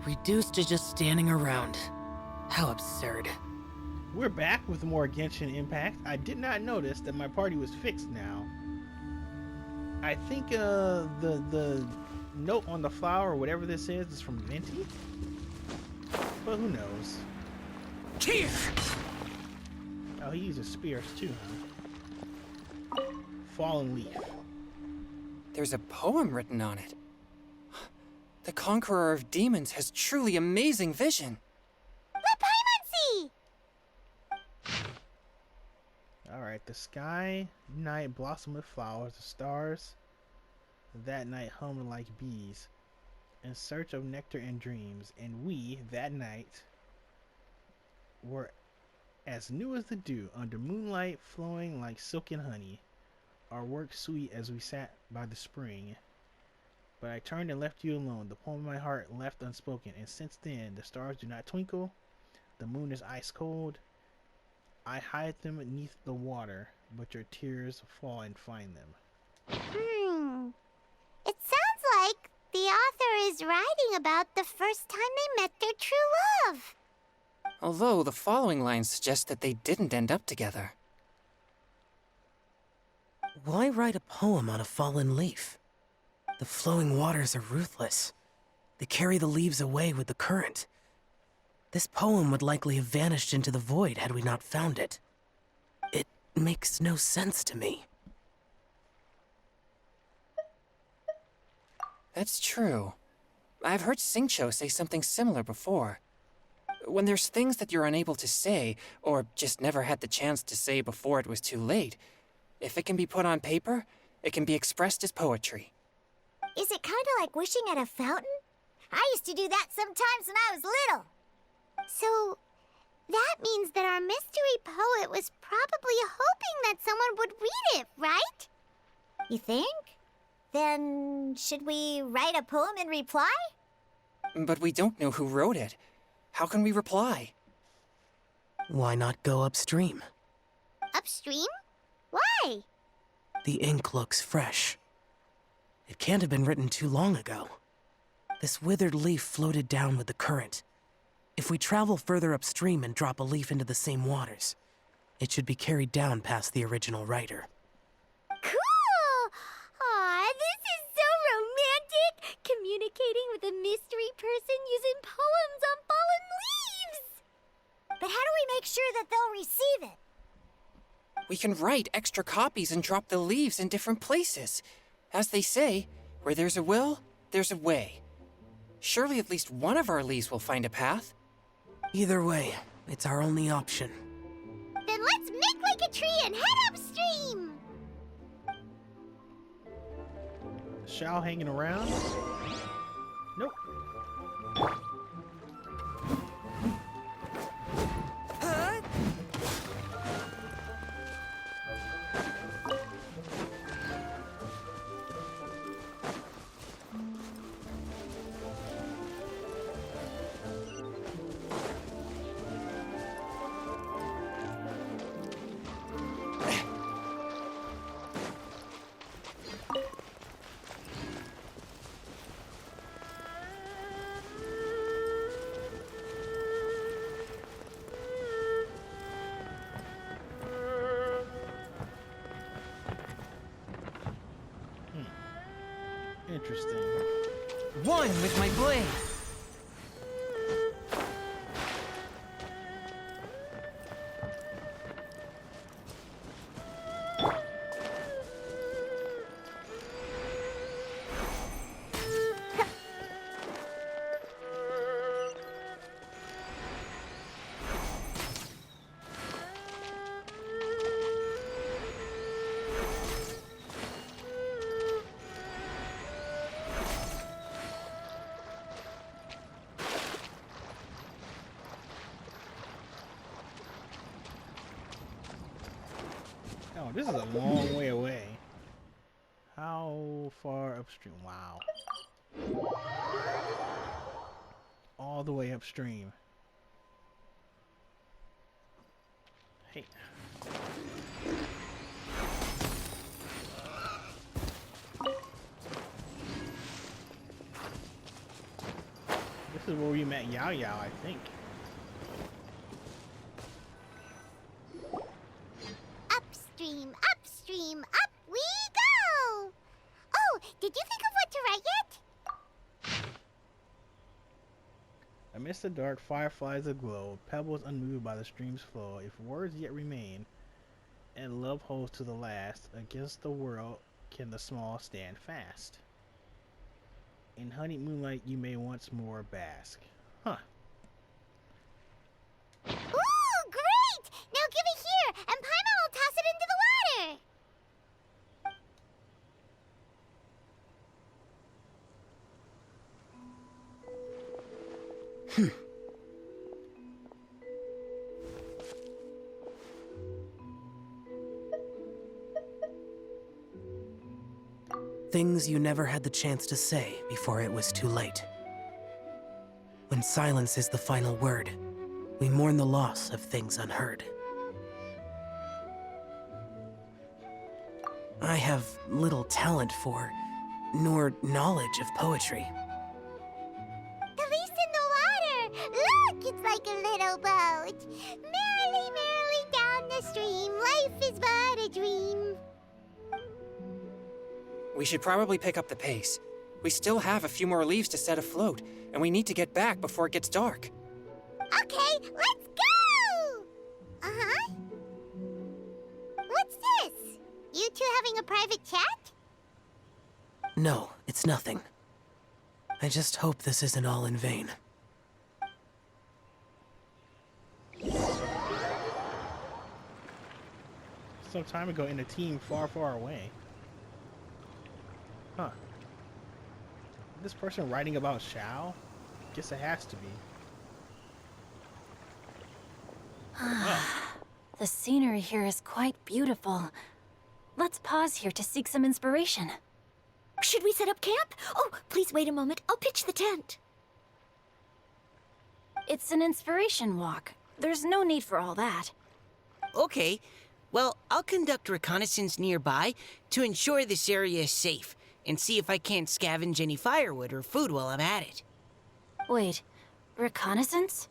Reduced to just standing around. How absurd. We're back with more Genshin Impact. I did not notice that my party was fixed now. I think the note on the flower or whatever this is from Venti. But who knows? Here! Oh, he uses spears too, huh? Fallen Leaf. There's a poem written on it. The Conqueror of Demons has truly amazing vision. Alright, the sky night blossomed with flowers, the stars that night hummed like bees, in search of nectar and dreams, and we, that night, were as new as the dew, under moonlight flowing like silk and honey, our work sweet as we sat by the spring. But I turned and left you alone, the poem of my heart left unspoken, and since then the stars do not twinkle, the moon is ice cold. I hide them beneath the water, but your tears fall and find them. It sounds like the author is writing about the first time they met their true love. Although the following lines suggest that they didn't end up together. Why write a poem on a fallen leaf? The flowing waters are ruthless. They carry the leaves away with the current. This poem would likely have vanished into the void had we not found it. It makes no sense to me. That's true. I've heard Xingqiu say something similar before. When there's things that you're unable to say, or just never had the chance to say before it was too late, if it can be put on paper, it can be expressed as poetry. Is it kind of like wishing at a fountain? I used to do that sometimes when I was little. So, that means that our mystery poet was probably hoping that someone would read it, right? You think? Then, should we write a poem in reply? But we don't know who wrote it. How can we reply? Why not go upstream? Upstream? Why? The ink looks fresh. It can't have been written too long ago. This withered leaf floated down with the current. If we travel further upstream and drop a leaf into the same waters, it should be carried down past the original writer. Cool! Aw, this is so romantic! Communicating with a mystery person using poems on fallen leaves! But how do we make sure that they'll receive it? We can write extra copies and drop the leaves in different places. As they say, where there's a will, there's a way. Surely at least one of our leaves will find a path. Either way, it's our only option. Then let's make like a tree and head upstream! Shao hanging around? Nope. Interesting. One with my blade. Oh, this is a long way away. How far upstream? Wow. All the way upstream. Hey. This is where we met Yao Yao, I think. Upstream, upstream, up we go! Oh, did you think of what to write yet? Amidst the dark, fireflies aglow, pebbles unmoved by the stream's flow. If words yet remain, and love holds to the last, against the world can the small stand fast. In honeyed moonlight you may once more bask. Huh. Ooh, great! Now give it here, and Paimon will toss it into the water! Things you never had the chance to say before it was too late. When silence is the final word, we mourn the loss of things unheard. I have little talent for, nor knowledge of poetry. The leaf's in the water! Look, it's like a little boat! Merrily, merrily down the stream, life is but a dream. We should probably pick up the pace. We still have a few more leaves to set afloat, and we need to get back before it gets dark. Okay, let's go! Uh-huh. What's this? You two having a private chat? No, it's nothing. I just hope this isn't all in vain. Some time ago in a team far, far away. Huh. This person writing about Xiao? Guess it has to be. The scenery here is quite beautiful. Let's pause here to seek some inspiration. Should we set up camp? Oh, please wait a moment. I'll pitch the tent. It's an inspiration walk. There's no need for all that. Okay. Well, I'll conduct reconnaissance nearby to ensure this area is safe, and see if I can't scavenge any firewood or food while I'm at it. Wait, reconnaissance?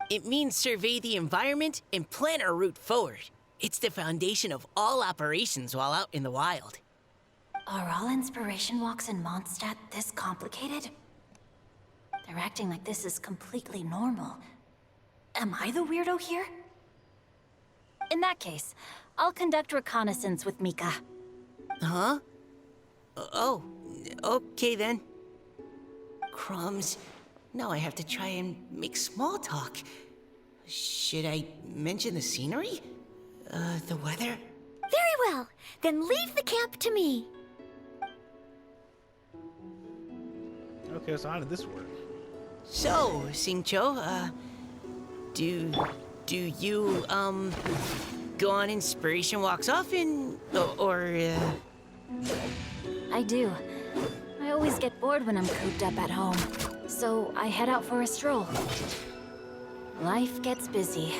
It means survey the environment and plan our route forward. It's the foundation of all operations while out in the wild. Are all inspiration walks in Mondstadt this complicated? They're acting like this is completely normal. Am I the weirdo here? In that case, I'll conduct reconnaissance with Mika. Huh? Oh, okay then. Crumbs. Now I have to try and make small talk. Should I mention the scenery? The weather? Very well. Then leave the camp to me. Okay, so how did this work? So, Xingqiu, do you, go on inspiration walks often? I do. I always get bored when I'm cooped up at home. So I head out for a stroll. Life gets busy.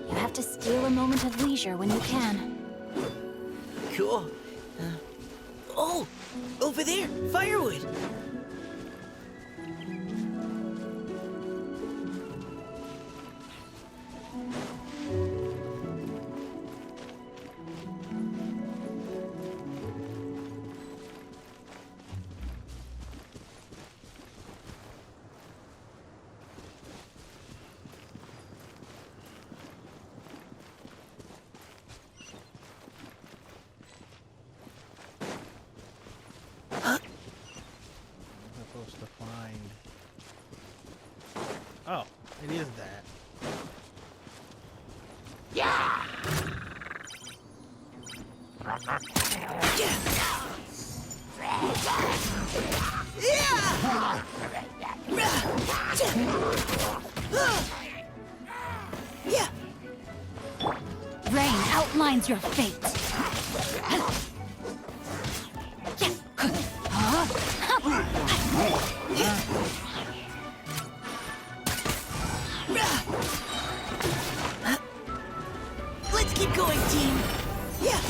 You have to steal a moment of leisure when you can. Cool. Oh! Over there! Firewood! Supposed to find. Oh, it is that. Rain outlines your fate. Let's keep going, team! Yeah!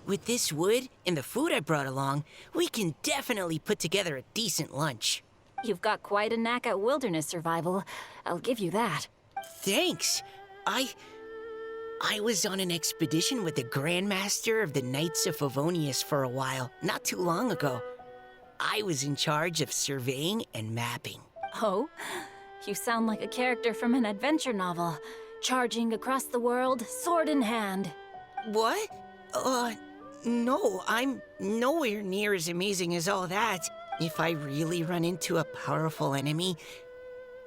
With this wood and the food I brought along, we can definitely put together a decent lunch. You've got quite a knack at wilderness survival. I'll give you that. Thanks. I was on an expedition with the Grandmaster of the Knights of Favonius for a while, not too long ago. I was in charge of surveying and mapping. Oh? You sound like a character from an adventure novel. Charging across the world, sword in hand. What? No, I'm nowhere near as amazing as all that. If I really run into a powerful enemy,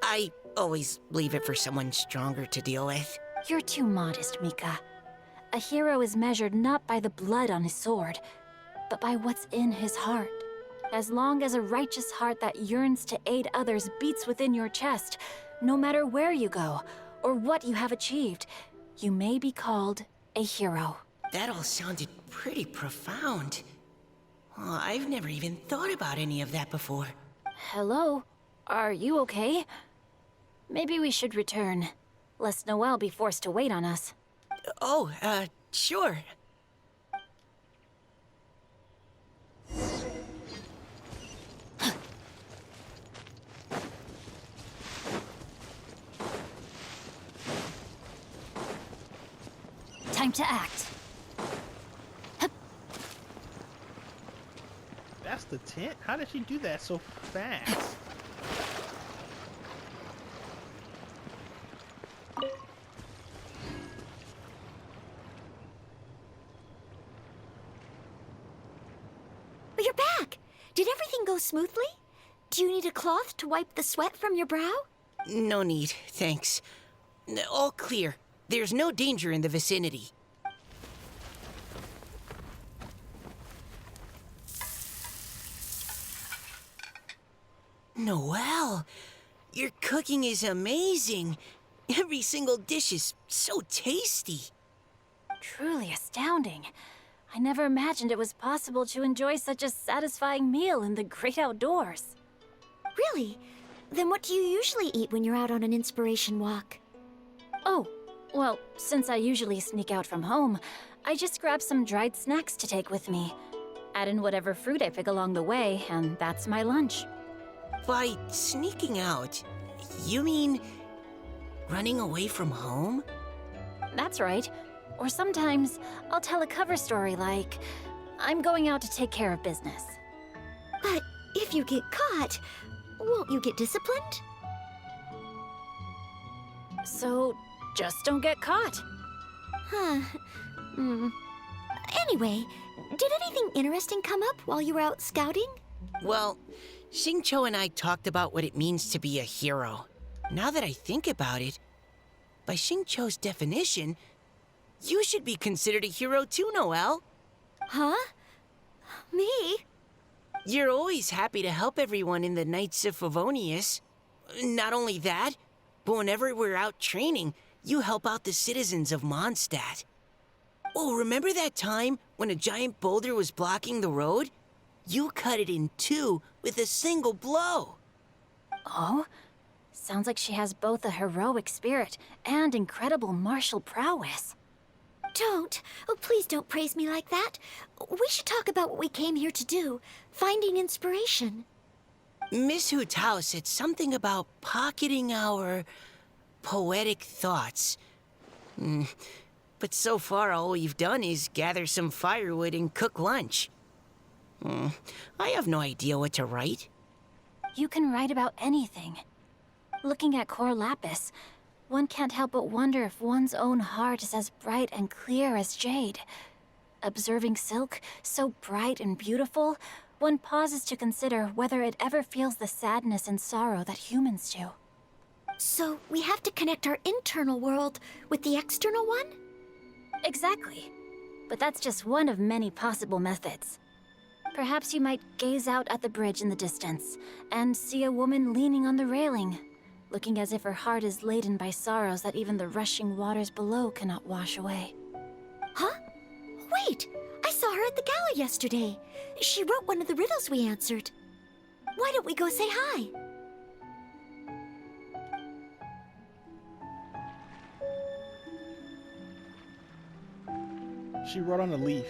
I always leave it for someone stronger to deal with. You're too modest, Mika. A hero is measured not by the blood on his sword, but by what's in his heart. As long as a righteous heart that yearns to aid others beats within your chest, no matter where you go or what you have achieved, you may be called a hero. That all sounded pretty profound. Oh, I've never even thought about any of that before. Hello? Are you okay? Maybe we should return, lest Noelle be forced to wait on us. Sure. Time to act. That's the tent? How did she do that so fast? You're back! Did everything go smoothly? Do you need a cloth to wipe the sweat from your brow? No need, thanks. All clear. There's no danger in the vicinity. Noelle, your cooking is amazing. Every single dish is so tasty. Truly astounding. I never imagined it was possible to enjoy such a satisfying meal in the great outdoors. Really? Then what do you usually eat when you're out on an inspiration walk? Oh, well, since I usually sneak out from home, I just grab some dried snacks to take with me. Add in whatever fruit I pick along the way, and that's my lunch. By sneaking out, you mean running away from home? That's right. Or sometimes I'll tell a cover story like, I'm going out to take care of business. But if you get caught, won't you get disciplined? So just don't get caught. Huh. Anyway, did anything interesting come up while you were out scouting? Well, Xingqiu and I talked about what it means to be a hero. Now that I think about it, by Xingqiu's definition, you should be considered a hero too, Noelle. Huh? Me? You're always happy to help everyone in the Knights of Favonius. Not only that, but whenever we're out training, you help out the citizens of Mondstadt. Oh, remember that time when a giant boulder was blocking the road? You cut it in two with a single blow. Oh? Sounds like she has both a heroic spirit and incredible martial prowess. Don't. Oh, please don't praise me like that. We should talk about what we came here to do. Finding inspiration. Miss Hu Tao said something about pocketing our poetic thoughts. But so far, all we've done is gather some firewood and cook lunch. I have no idea what to write. You can write about anything. Looking at Cor Lapis, one can't help but wonder if one's own heart is as bright and clear as jade. Observing silk, so bright and beautiful, one pauses to consider whether it ever feels the sadness and sorrow that humans do. So we have to connect our internal world with the external one? Exactly. But that's just one of many possible methods. Perhaps you might gaze out at the bridge in the distance and see a woman leaning on the railing, looking as if her heart is laden by sorrows that even the rushing waters below cannot wash away. Huh? Wait! I saw her at the gala yesterday. She wrote one of the riddles we answered. Why don't we go say hi? She wrote on a leaf.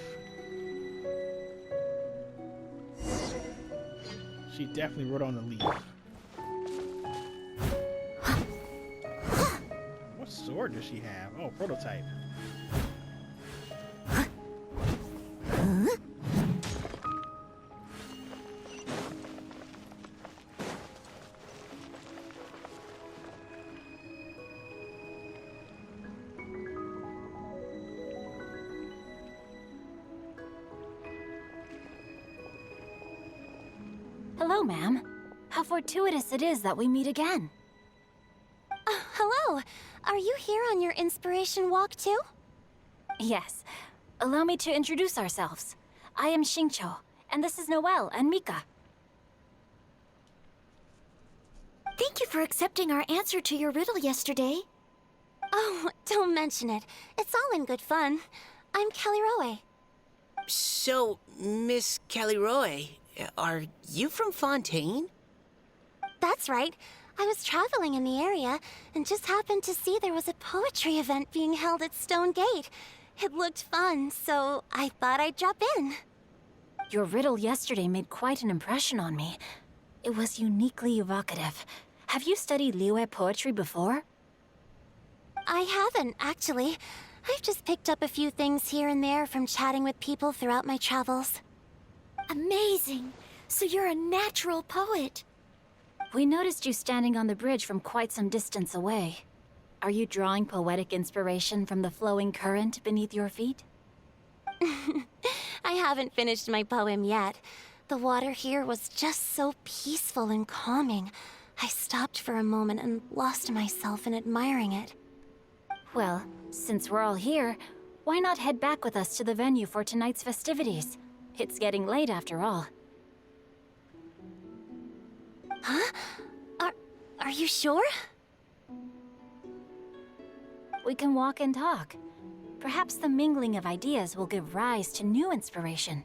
She definitely wrote on the leaf. What sword does she have? Oh, prototype. Hello, ma'am. How fortuitous it is that we meet again. Hello. Are you here on your inspiration walk too? Yes. Allow me to introduce ourselves. I am Xingqiu, and this is Noelle and Mika. Thank you for accepting our answer to your riddle yesterday. Oh, don't mention it. It's all in good fun. I'm Callirhoe. So, Miss Callirhoe, are you from Fontaine? That's right. I was traveling in the area and just happened to see there was a poetry event being held at Stone Gate. It looked fun, so I thought I'd drop in. Your riddle yesterday made quite an impression on me. It was uniquely evocative. Have you studied Liyue poetry before? I haven't, actually. I've just picked up a few things here and there from chatting with people throughout my travels. Amazing! So you're a natural poet. We noticed you standing on the bridge from quite some distance away. Are you drawing poetic inspiration from the flowing current beneath your feet? I haven't finished my poem yet. The water here was just so peaceful and calming. I stopped for a moment and lost myself in admiring it. Well, since we're all here, why not head back with us to the venue for tonight's festivities? It's getting late after all. Huh? Are you sure? We can walk and talk. Perhaps the mingling of ideas will give rise to new inspiration.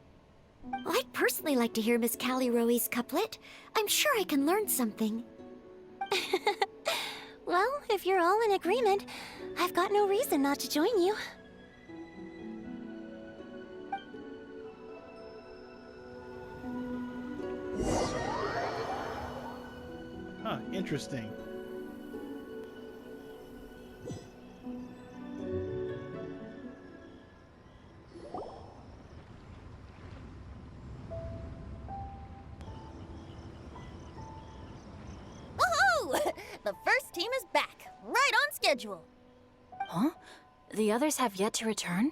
I'd personally like to hear Miss Callirhoe's couplet. I'm sure I can learn something. Well, if you're all in agreement, I've got no reason not to join you. Huh, interesting. Woohoo! The first team is back, right on schedule. Huh? The others have yet to return?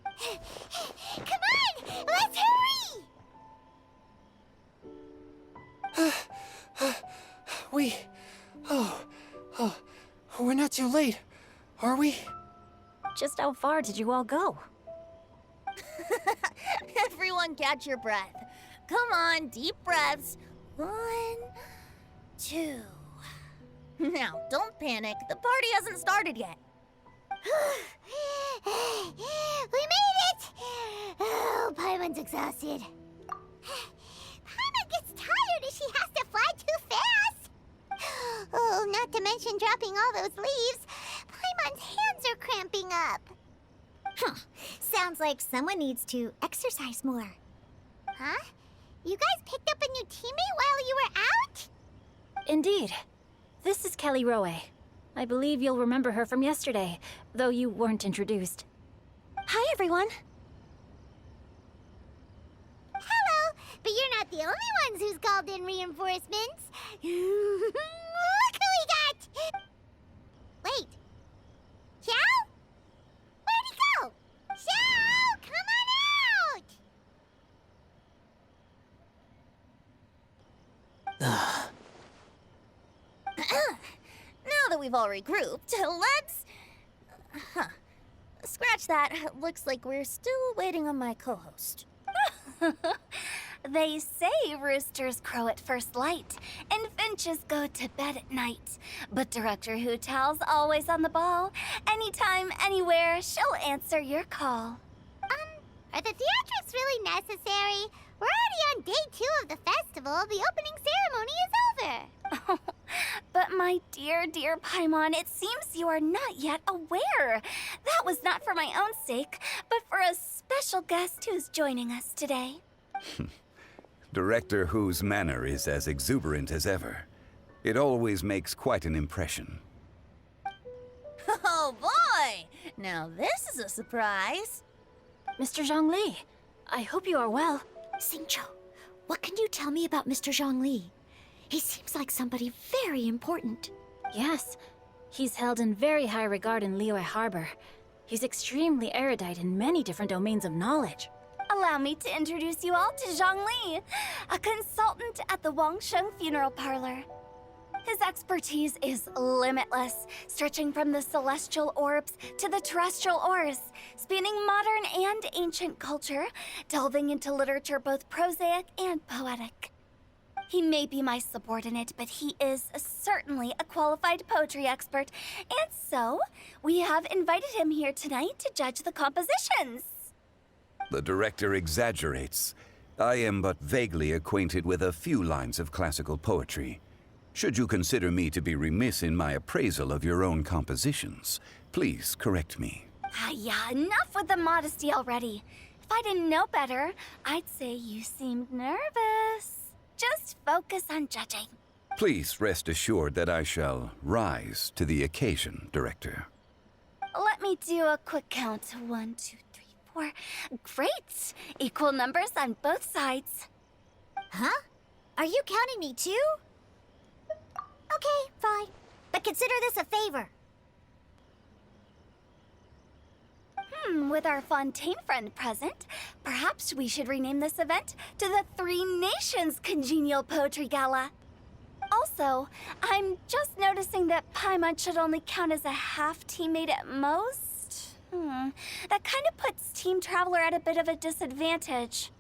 Come on! Let's hurry! We're not too late, are we? Just how far did you all go? Everyone catch your breath. Come on, deep breaths. 1, 2. Now, don't panic. The party hasn't started yet. We made it! Oh, Paimon's exhausted. Paimon gets tired if she has to fly too fast. Oh, not to mention dropping all those leaves. Paimon's hands are cramping up. Sounds like someone needs to exercise more. Huh? You guys picked up a new teammate while you were out? Indeed. This is Callirhoe. I believe you'll remember her from yesterday, though you weren't introduced. Hi, everyone. Hello, but you're not the only ones who's called in reinforcements. Look who we got! Wait. Xiao? Where'd he go? Xiao, come on out! Now that we've all regrouped, let's... Huh. Scratch that. Looks like we're still waiting on my co-host. They say roosters crow at first light, and finches go to bed at night. But Director Hu Tao's always on the ball. Anytime, anywhere, she'll answer your call. Are the theatrics really necessary? We're already on day 2 of the festival. The opening ceremony is over. But my dear, dear Paimon, it seems you are not yet aware. That was not for my own sake, but for a special guest who's joining us today. Director Who's manner is as exuberant as ever. It always makes quite an impression. Oh boy! Now this is a surprise. Mr. Zhongli, I hope you are well. Xingqiu, what can you tell me about Mr. Zhongli? He seems like somebody very important. Yes, he's held in very high regard in Liyue Harbor. He's extremely erudite in many different domains of knowledge. Allow me to introduce you all to Zhongli, a consultant at the Wangsheng Funeral Parlor. His expertise is limitless, stretching from the celestial orbs to the terrestrial ores, spanning modern and ancient culture, delving into literature both prosaic and poetic. He may be my subordinate, but he is certainly a qualified poetry expert, and so we have invited him here tonight to judge the compositions. The director exaggerates. I am but vaguely acquainted with a few lines of classical poetry. Should you consider me to be remiss in my appraisal of your own compositions, please correct me. Yeah, enough with the modesty already. If I didn't know better, I'd say you seemed nervous. Just focus on judging. Please rest assured that I shall rise to the occasion, Director. Let me do a quick count. 1, 2, 3, 4. Great! Equal numbers on both sides. Huh? Are you counting me too? Okay, fine. But consider this a favor. With our Fontaine friend present, perhaps we should rename this event to the Three Nations Congenial Poetry Gala. Also, I'm just noticing that Paimon should only count as a half teammate at most. That kind of puts Team Traveler at a bit of a disadvantage.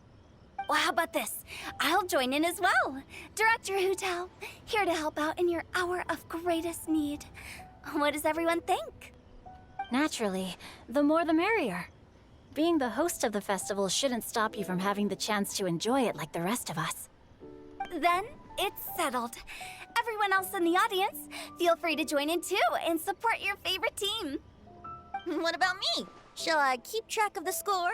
Well, how about this? I'll join in as well. Director Hu Tao, here to help out in your hour of greatest need. What does everyone think? Naturally, the more the merrier. Being the host of the festival shouldn't stop you from having the chance to enjoy it like the rest of us. Then, it's settled. Everyone else in the audience, feel free to join in too and support your favorite team. What about me? Shall I keep track of the score?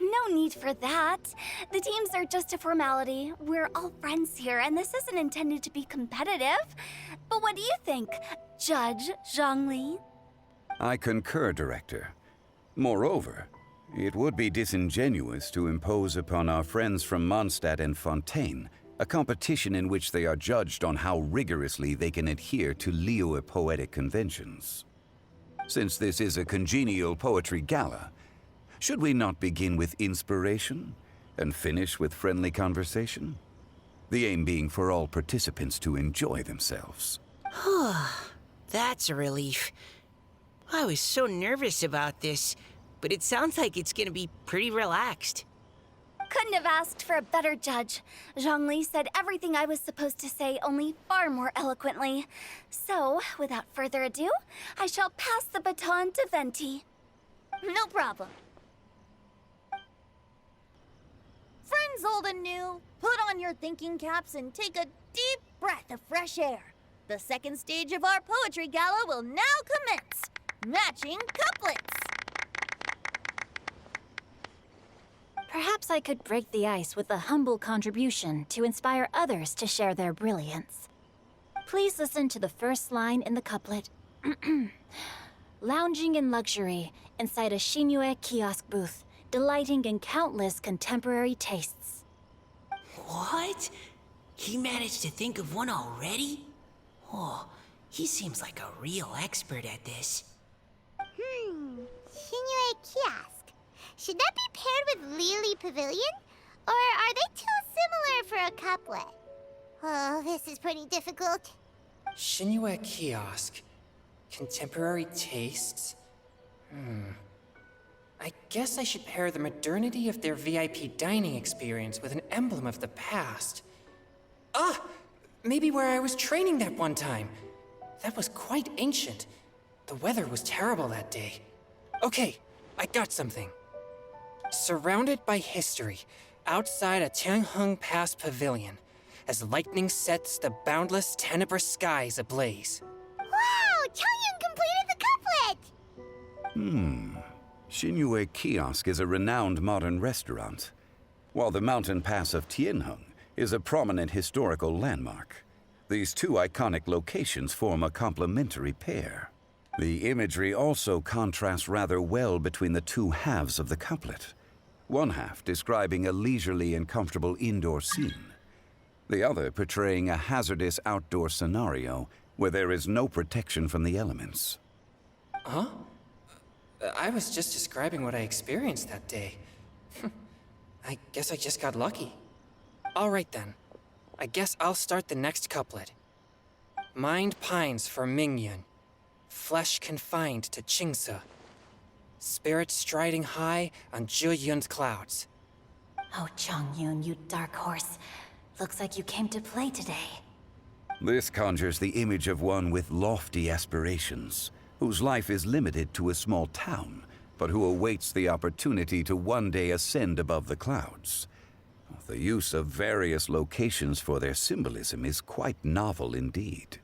No need for that. The teams are just a formality. We're all friends here, and this isn't intended to be competitive. But what do you think, Judge Zhongli? I concur, Director. Moreover, it would be disingenuous to impose upon our friends from Mondstadt and Fontaine a competition in which they are judged on how rigorously they can adhere to Liyue poetic conventions. Since this is a congenial poetry gala, should we not begin with inspiration and finish with friendly conversation? The aim being for all participants to enjoy themselves. That's a relief. I was so nervous about this, but it sounds like it's gonna be pretty relaxed. Couldn't have asked for a better judge. Zhongli said everything I was supposed to say, only far more eloquently. So, without further ado, I shall pass the baton to Venti. No problem. Friends old and new, put on your thinking caps and take a deep breath of fresh air. The second stage of our poetry gala will now commence. Matching couplets. Perhaps I could break the ice with a humble contribution to inspire others to share their brilliance. Please listen to the first line in the couplet. Lounging in luxury inside a Shinue kiosk booth, delighting in countless contemporary tastes. What? He managed to think of one already? Oh, he seems like a real expert at this. Shinue Kiosk. Should that be paired with Lily Pavilion? Or are they too similar for a couplet? Oh, this is pretty difficult. Xingqiu kiosk. Contemporary tastes? I guess I should pair the modernity of their VIP dining experience with an emblem of the past. Ah! Maybe where I was training that one time. That was quite ancient. The weather was terrible that day. Okay, I got something. Surrounded by history, outside a Tianheng Pass pavilion, as lightning sets the boundless tenebrous skies ablaze. Wow! Changyun completed the couplet! Xingyue Kiosk is a renowned modern restaurant, while the mountain pass of Tianheng is a prominent historical landmark. These two iconic locations form a complementary pair. The imagery also contrasts rather well between the two halves of the couplet. One half describing a leisurely and comfortable indoor scene, the other portraying a hazardous outdoor scenario where there is no protection from the elements. Huh? I was just describing what I experienced that day. I guess I just got lucky. All right then. I guess I'll start the next couplet. Mind pines for Mingyun, flesh confined to Qingce, spirit striding high on Zheyun's clouds. Oh, Changyun, you dark horse. Looks like you came to play today. This conjures the image of one with lofty aspirations, whose life is limited to a small town, but who awaits the opportunity to one day ascend above the clouds. The use of various locations for their symbolism is quite novel indeed.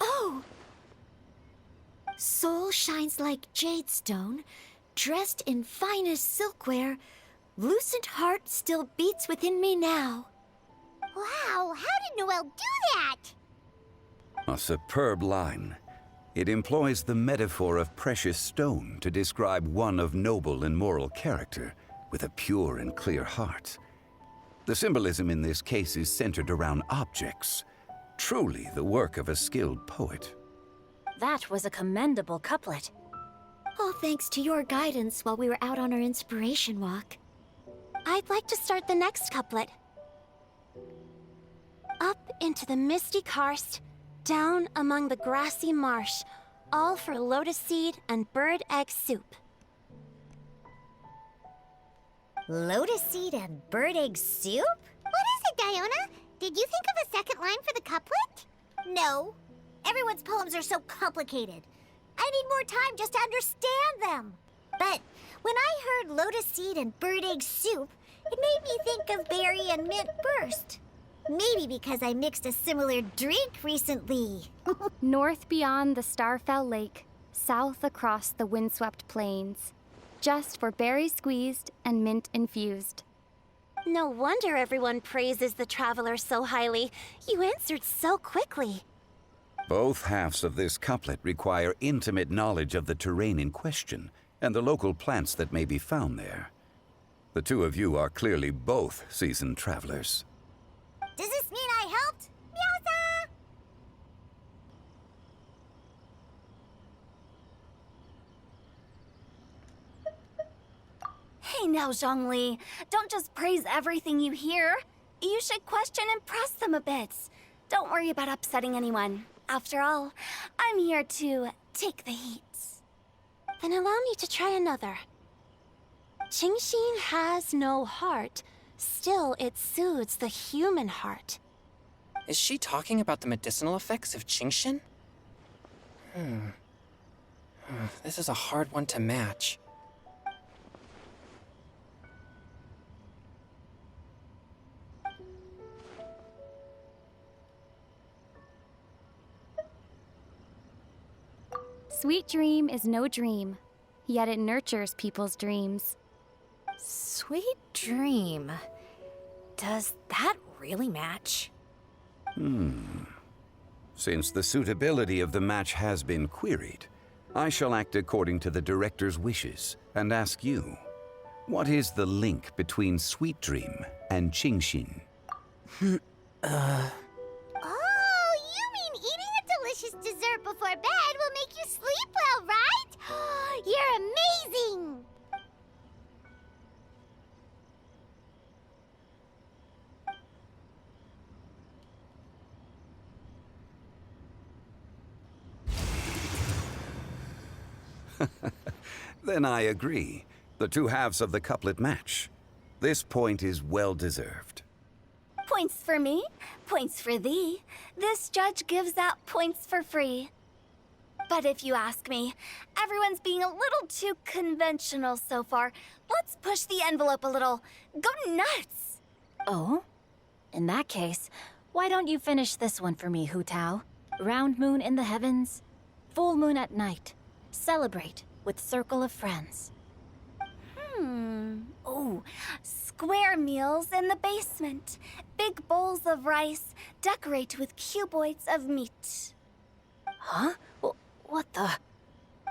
Oh! Soul shines like jade stone, dressed in finest silkware. Lucent heart still beats within me now. Wow, how did Noelle do that? A superb line. It employs the metaphor of precious stone to describe one of noble and moral character, with a pure and clear heart. The symbolism in this case is centered around objects, truly the work of a skilled poet. That was a commendable couplet. All thanks to your guidance while we were out on our inspiration walk. I'd like to start the next couplet. Up into the misty karst, down among the grassy marsh, all for lotus seed and bird egg soup. Lotus seed and bird egg soup? What is it, Diona? Did you think of a second line for the couplet? No. Everyone's poems are so complicated. I need more time just to understand them. But when I heard lotus seed and bird egg soup, it made me think of berry and mint burst. Maybe because I mixed a similar drink recently. North beyond the Starfell Lake, south across the windswept plains. Just for berry squeezed and mint infused. No wonder everyone praises the traveler so highly. You answered so quickly. Both halves of this couplet require intimate knowledge of the terrain in question and the local plants that may be found there. The two of you are clearly both seasoned travelers. Does this mean I helped? Meowza! Hey now, Zhongli. Don't just praise everything you hear. You should question and press them a bit. Don't worry about upsetting anyone. After all, I'm here to take the heat. Then allow me to try another. Qingxin has no heart. Still, it soothes the human heart. Is she talking about the medicinal effects of Genshin? This is a hard one to match. Sweet dream is no dream, yet it nurtures people's dreams. Sweet dream. Does that really match? Since the suitability of the match has been queried, I shall act according to the director's wishes and ask you, what is the link between Sweet Dream and Qingxin? Oh, you mean eating a delicious dessert before bed will make you sleep well, right? You're amazing! Then I agree. The two halves of the couplet match. This point is well deserved. Points for me, points for thee. This judge gives out points for free. But if you ask me, everyone's being a little too conventional so far. Let's push the envelope a little. Go nuts! Oh? In that case, why don't you finish this one for me, Hu Tao? Round moon in the heavens, full moon at night. Celebrate with circle of friends. Oh, square meals in the basement. Big bowls of rice, decorate with cuboids of meat. Huh? What the?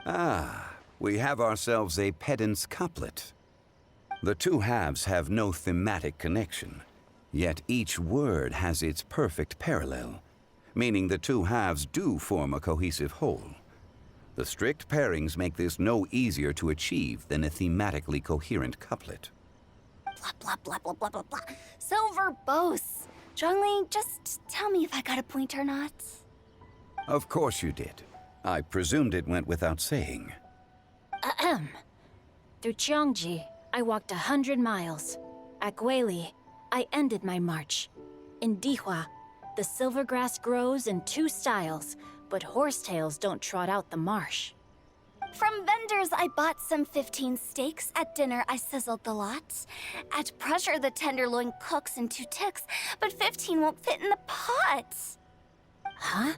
Ah, we have ourselves a pedant's couplet. The two halves have no thematic connection, yet each word has its perfect parallel, meaning the two halves do form a cohesive whole. The strict pairings make this no easier to achieve than a thematically coherent couplet. Blah, blah, blah, blah, blah, blah, blah. So verbose. Zhongli, just tell me if I got a point or not. Of course you did. I presumed it went without saying. Ahem. Through Cheongji, I walked 100 miles. At Guili, I ended my march. In Dihua, the silver grass grows in two styles, but horsetails don't trot out the marsh. From vendors, I bought some 15 steaks. At dinner, I sizzled the lots. At pressure, the tenderloin cooks in 2 ticks, but 15 won't fit in the pot. Huh?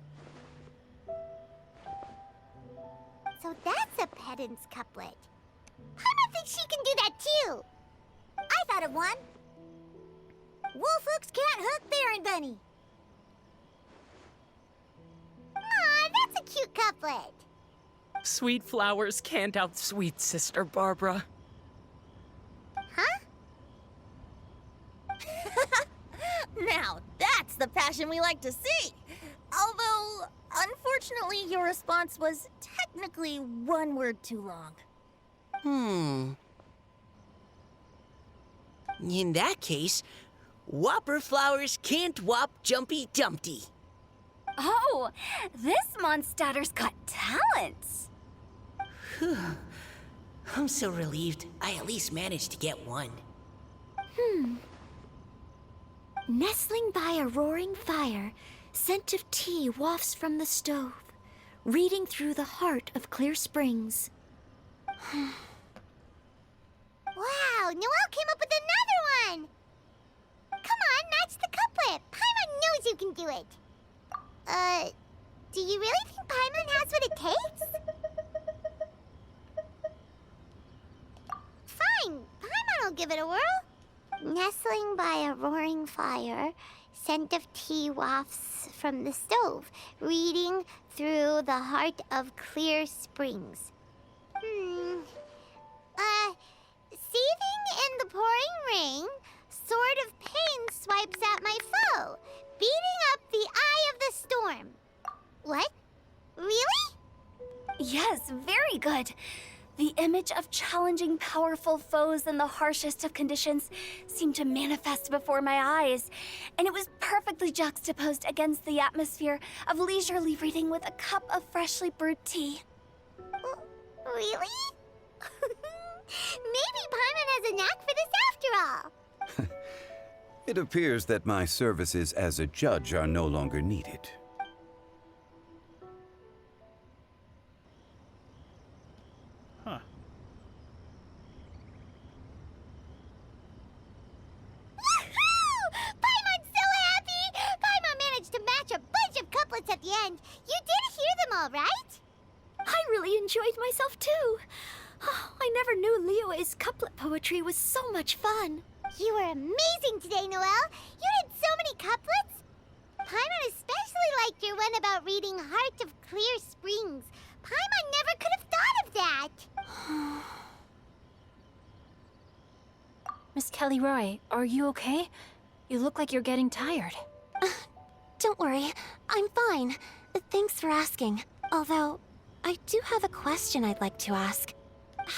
So that's a pedant's couplet. Paimon thinks she can do that too. I thought of one. Wolf hooks can't hook Baron Bunny. Aw, that's a cute couplet. Sweet flowers can't outsweet Sister Barbara. Huh? Now, that's the passion we like to see. Although, unfortunately, your response was technically one word too long. In that case, Whopper flowers can't whop Jumpy Dumpty. Oh, this Mondstadter's got talents. I'm so relieved I at least managed to get one. Nestling by a roaring fire, scent of tea wafts from the stove, reading through the heart of clear springs. Wow, Noelle came up with another one! Come on, match the couplet. Paimon knows you can do it. Do you really think Paimon has what it takes? Fine, Paimon will give it a whirl. Nestling by a roaring fire, scent of tea wafts from the stove, reading through the heart of clear springs. Seething in the pouring rain, sword of pain swipes at my foe, beating up the eye of the storm. What? Really? Yes, very good. The image of challenging powerful foes in the harshest of conditions seemed to manifest before my eyes, and it was perfectly juxtaposed against the atmosphere of leisurely reading with a cup of freshly brewed tea. Really? Maybe Paimon has a knack for this after all. It appears that my services as a judge are no longer needed. Huh. Woohoo! Paimon's so happy! Paimon managed to match a bunch of couplets at the end. You did hear them all, right? I really enjoyed myself too. I never knew Liyue's couplet poetry was so much fun. You were amazing today, Noelle. You did so many couplets. Paimon especially liked your one about reading Heart of Clear Springs. Paimon never could have thought of that. Miss Kelly-Roy, are you okay? You look like you're getting tired. Don't worry, I'm fine. Thanks for asking. Although, I do have a question I'd like to ask.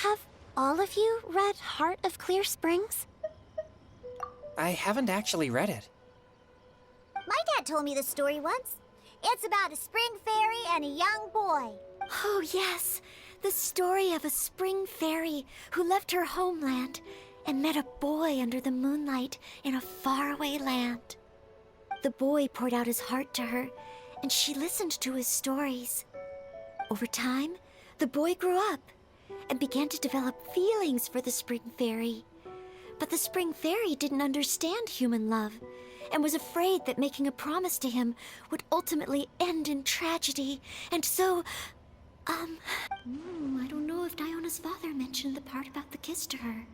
Have all of you read Heart of Clear Springs? I haven't actually read it. My dad told me the story once. It's about a spring fairy and a young boy. Oh, yes. The story of a spring fairy who left her homeland and met a boy under the moonlight in a faraway land. The boy poured out his heart to her, and she listened to his stories. Over time, the boy grew up and began to develop feelings for the spring fairy. But the spring fairy didn't understand human love and was afraid that making a promise to him would ultimately end in tragedy. And so, I don't know if Diona's father mentioned the part about the kiss to her.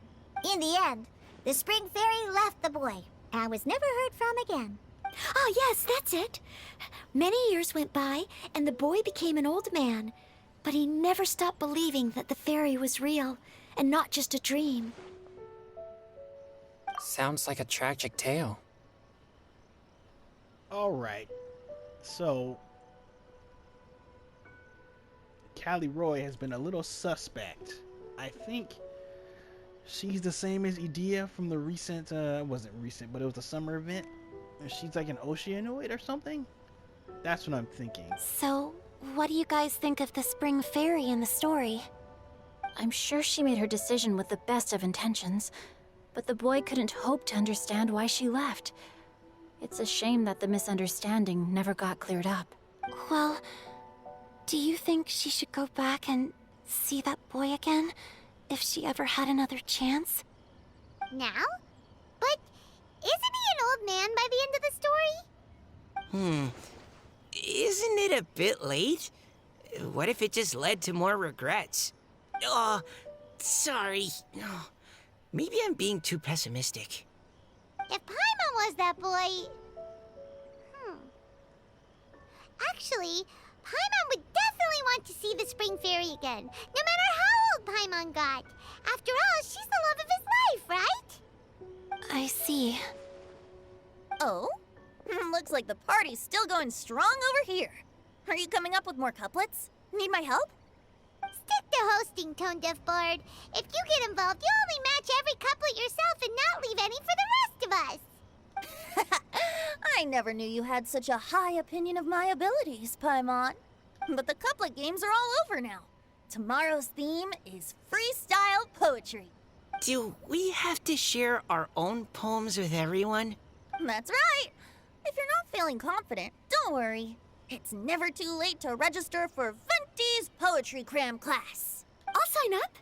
In the end, the spring fairy left the boy and was never heard from again. Oh, yes, that's it. Many years went by, and the boy became an old man. But he never stopped believing that the fairy was real and not just a dream. Sounds like a tragic tale. Alright. So, Callirhoe has been a little suspect. I think she's the same as Edea from the recent, wasn't recent, but it was the summer event. And she's like an oceanoid or something? That's what I'm thinking. So, what do you guys think of the spring fairy in the story? I'm sure she made her decision with the best of intentions, but the boy couldn't hope to understand why she left. It's a shame that the misunderstanding never got cleared up. Well, do you think she should go back and see that boy again, if she ever had another chance? Now? But isn't he an old man by the end of the story? Isn't it a bit late? What if it just led to more regrets? Oh, sorry. Oh, maybe I'm being too pessimistic. If Paimon was that boy... Actually, Paimon would definitely want to see the spring fairy again, no matter how old Paimon got. After all, she's the love of his life, right? I see. Oh? Looks like the party's still going strong over here. Are you coming up with more couplets? Need my help? Stick to hosting, Tone Deaf Bard. If you get involved, you'll only match every couplet yourself and not leave any for the rest of us. I never knew you had such a high opinion of my abilities, Paimon. But the couplet games are all over now. Tomorrow's theme is freestyle poetry. Do we have to share our own poems with everyone? That's right. If you're not feeling confident, don't worry. It's never too late to register for Venti's Poetry Cram class. I'll sign up.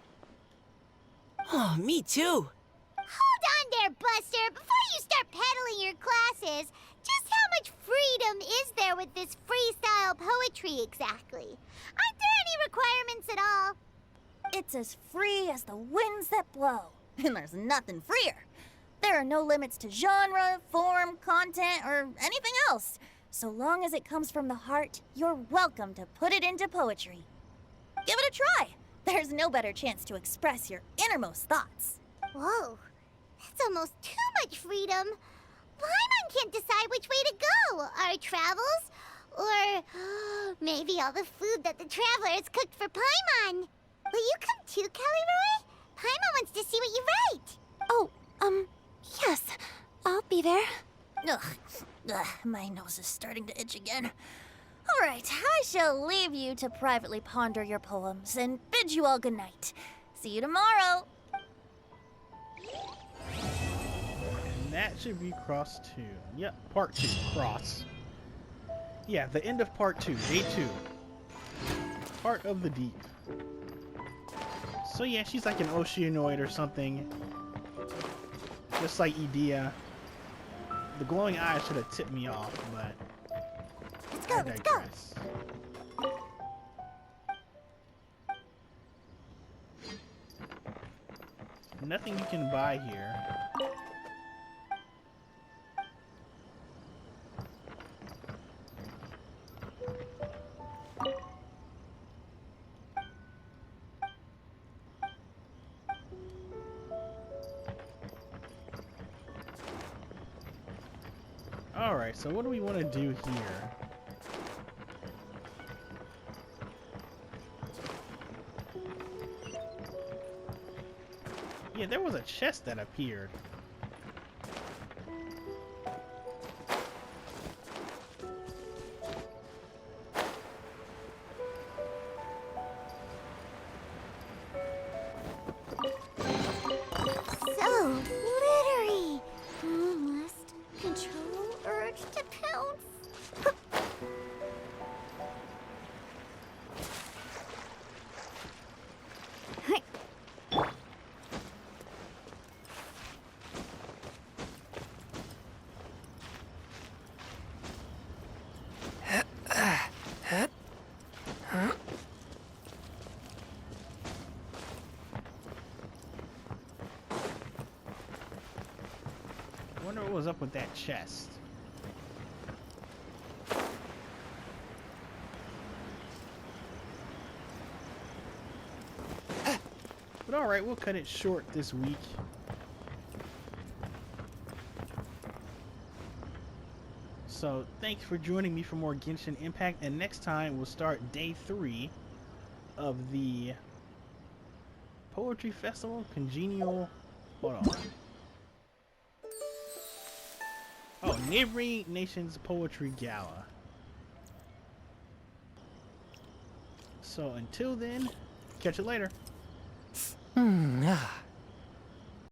Oh, me too. Hold on there, Buster. Before you start peddling your classes, just how much freedom is there with this freestyle poetry exactly? Aren't there any requirements at all? It's as free as the winds that blow, and there's nothing freer. There are no limits to genre, form, content, or anything else. So long as it comes from the heart, you're welcome to put it into poetry. Give it a try. There's no better chance to express your innermost thoughts. Whoa, that's almost too much freedom. Paimon can't decide which way to go. Our travels, or maybe all the food that the travelers cooked for Paimon. Will you come too, Callirhoe? Paimon wants to see what you write. Oh, yes. I'll be there. Ugh, my nose is starting to itch again. All right, I shall leave you to privately ponder your poems and bid you all good night. See you tomorrow. And that should be cross 2. Yep, part 2, cross. Yeah, the end of part 2, day 2. Heart of the Deep. So yeah, she's like an oceanoid or something. Just like Edea. The glowing eyes should have tipped me off, but Let's go, I let's go. digress. Nothing you can buy here. Alright, so what do we want to do here? Yeah, there was a chest that appeared. was up with that chest? But alright, we'll cut it short this week. So, thanks for joining me for more Genshin Impact, and next time we'll start day 3 of the Poetry Festival Congenial. Hold on. Oh, Neighboring Nations Poetry Gala. So, until then, catch you later. Ah.